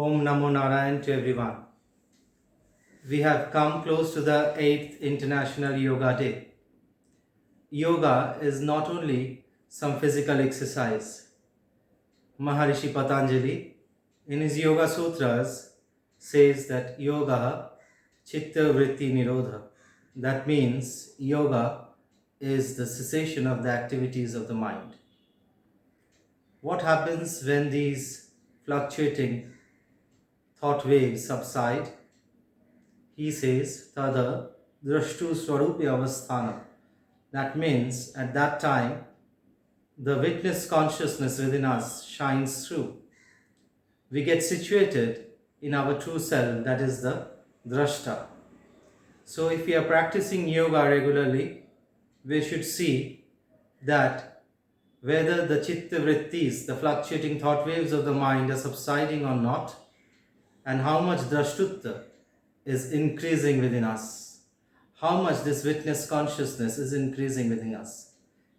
Om Namo Narayan to everyone. We have come close to the 8th International Yoga Day. Yoga is not only some physical exercise. Maharishi Patanjali, in his Yoga Sutras, says that Yoga Chitta Vritti Nirodha. That means yoga is the cessation of the activities of the mind. What happens when these fluctuating thought waves subside? He says, Tada drashtu swarupi avasthanam. That means at that time, the witness consciousness within us shines through. We get situated in our true self, that is the drashta. So if we are practicing yoga regularly, we should see that whether the chitta vrittis, the fluctuating thought waves of the mind, are subsiding or not, and how much drashtutta is increasing within us, how much this witness consciousness is increasing within us.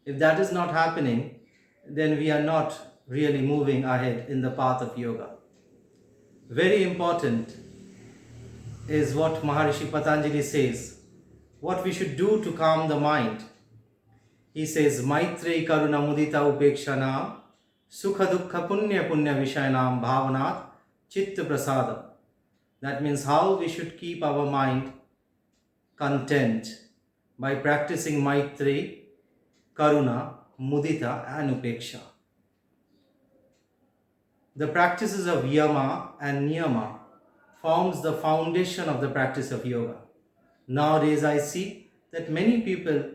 If that is not happening, then we are not really moving ahead in the path of yoga. Very important is what Maharishi Patanjali says, what we should do to calm the mind. He says, Maitri Karuna Mudita Upekshanam Sukha Dukkha Punya Punya Vishayanam Bhavanat Chitta Prasadam. That means how we should keep our mind content by practicing Maitri, Karuna, Mudita and Upeksha. The practices of Yama and Niyama forms the foundation of the practice of yoga. Nowadays I see that many people,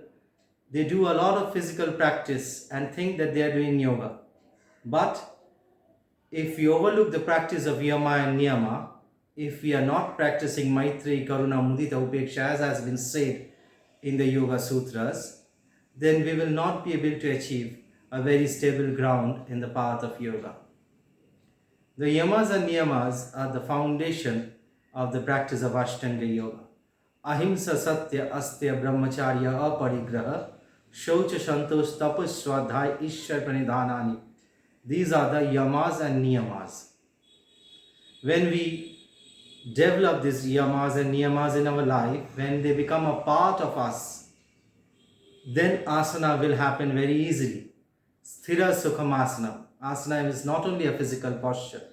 they do a lot of physical practice and think that they are doing yoga. But if we overlook the practice of Yama and Niyama, if we are not practicing Maitri, Karuna, Mudita, Upeksha as has been said in the Yoga Sutras, then we will not be able to achieve a very stable ground in the path of yoga. The Yamas and Niyamas are the foundation of the practice of Ashtanga Yoga. Ahimsa Satya Astya Brahmacharya Aparigraha Shaucha Santosh Tapas Swadhyay Ishwar Pranidhanani. These are the Yamas and Niyamas. When we develop these Yamas and Niyamas in our life, when they become a part of us, then asana will happen very easily. Sthira Sukham Asana. Asana is not only a physical posture.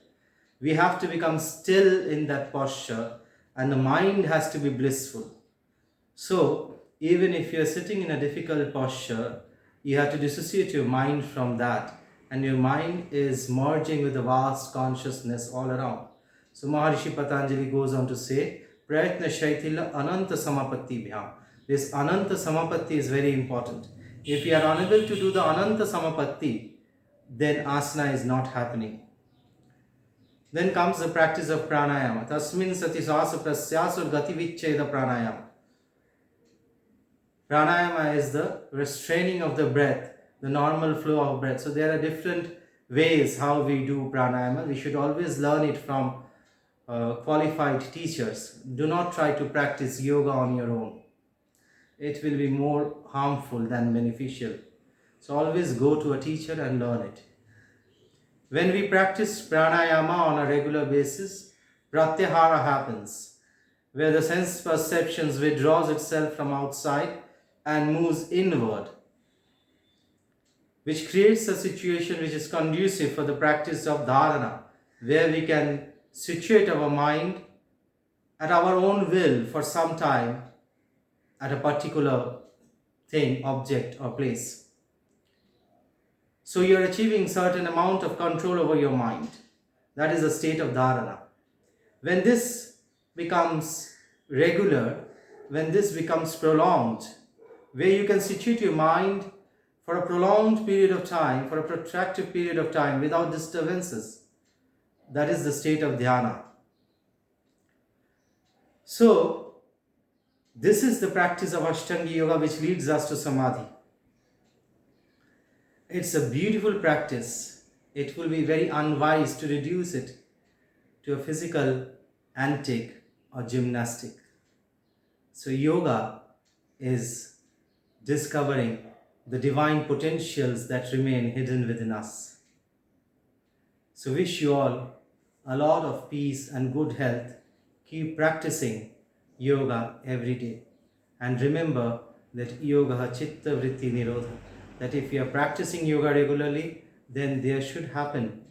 We have to become still in that posture and the mind has to be blissful. So, even if you are sitting in a difficult posture, you have to dissociate your mind from that, and your mind is merging with the vast consciousness all around. So Maharishi Patanjali goes on to say, Prayatna Shaitila Ananta Samapatti Bhyam. This Ananta Samapatti is very important. If you are unable to do the Ananta Samapatti, then asana is not happening. Then comes the practice of pranayama. Tasmin sati sasa prasyasa gati vichcheda pranayama. Pranayama is the restraining of the breath, the normal flow of breath. So there are different ways how we do pranayama. We should always learn it from qualified teachers. Do not try to practice yoga on your own. It will be more harmful than beneficial. So always go to a teacher and learn it. When we practice pranayama on a regular basis, pratyahara happens, where the sense perceptions withdraws itself from outside and moves inward, which creates a situation which is conducive for the practice of dharana, where we can situate our mind at our own will for some time at a particular thing, object or place. So you are achieving certain amount of control over your mind. That is the state of dharana. When this becomes regular, when this becomes prolonged, where you can situate your mind for a prolonged period of time, for a protracted period of time without disturbances, that is the state of dhyana. So this is the practice of Ashtanga Yoga which leads us to samadhi. It's a beautiful practice. It will be very unwise to reduce it to a physical antic or gymnastic. So yoga is discovering the divine potentials that remain hidden within us. So wish you all a lot of peace and good health, keep practicing yoga every day. And remember that yoga chitta vritti nirodha, that if you are practicing yoga regularly, then there should happen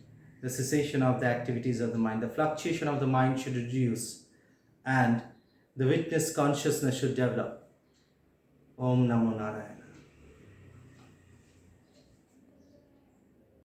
the cessation of the activities of the mind. The fluctuation of the mind should reduce and the witness consciousness should develop. Om Namo Narayana.